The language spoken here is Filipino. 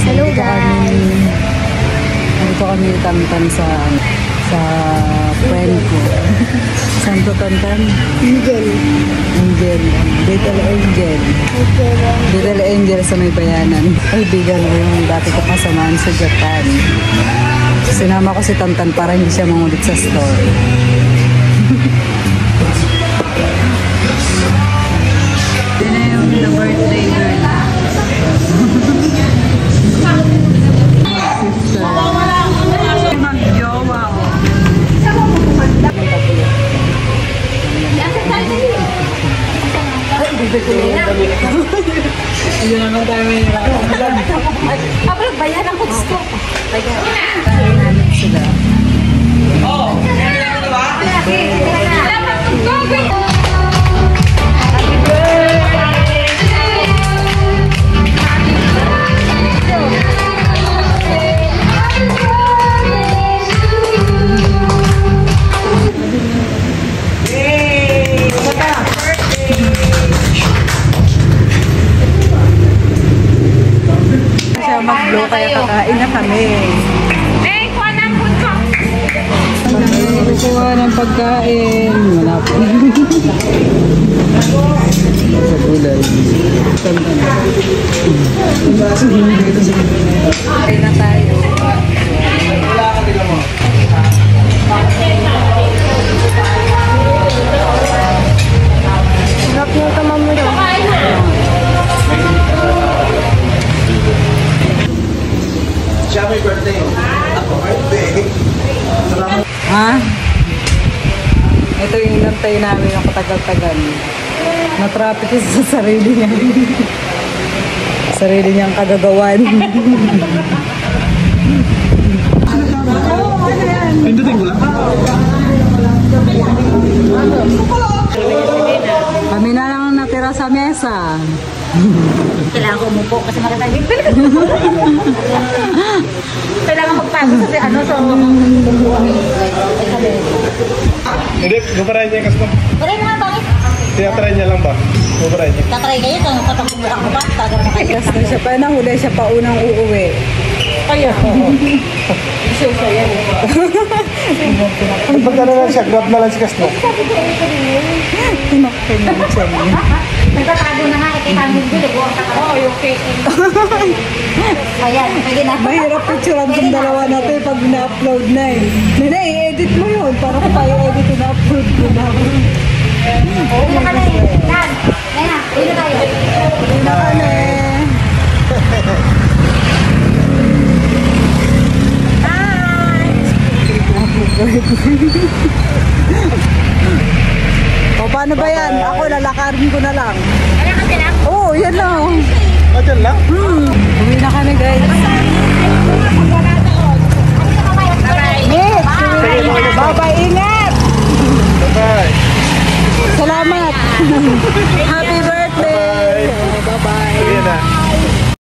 Hello guys! Nandito kami Tantan sa friend ko. Saan to Tantan? Angel. Angel. Little Angel. Little Angel sa may bayanan. Kaibigan ko yung dati ko kasamaan sa Japan. Sinama ko si Tantan para hindi siya mangulit sa store. Yun na yung the birthday girl. Sister. Mag-jowa ko. Ayun naman tayo may nakakamlan. Kapag bayan ang gusto. Sila. Oh! Kaya na ba? Mag-blow kaya kakain na kami. Kuha ng punso. Kuha ng pagkain. Wala po. Sa gulay. Kain na tayo. Sarap yung tamang mo daw. Siya may birthday. Ako birthday. Ha? Ito yung inantay namin ng katagal-tagal. Na-traffic sa sarili niya. Sarili niyang kagagawan. Pindutin ko lang. Kami na lang natira sa mesa. Kailangan ko umupo kasi matatagin. Kailangan magtago kasi ano so... Hindi, guparay niya yung custom. Pare na bakit? Tiyatry niya lang ba? Guparay niya. Tatry kayo kung patapong ako ba? Tagal mo kayo. Last na siya pa, nahuli siya pa unang uuwi. Kaya ko. Show siya yan. Pagka na lang siya, grab na lang si custom. Tinakpin na siya niya. Nagtatago na nga, ikikangin ko. Nag-work ka. Oo, yung cake. Ayan, pwede na. Mahirap picturean itong dalawa natin pag na-upload na eh. Nena, i-edit mo yun. Para ko tayo edit na upload ko na. Oo, maka na eh. Yan. Nena, uwi na tayo. Uwi na kami. O, paano ba yan? Ako, lalakarin ko na lang. Kaya kasi lang. Oo, yan lang. Ah, dyan lang?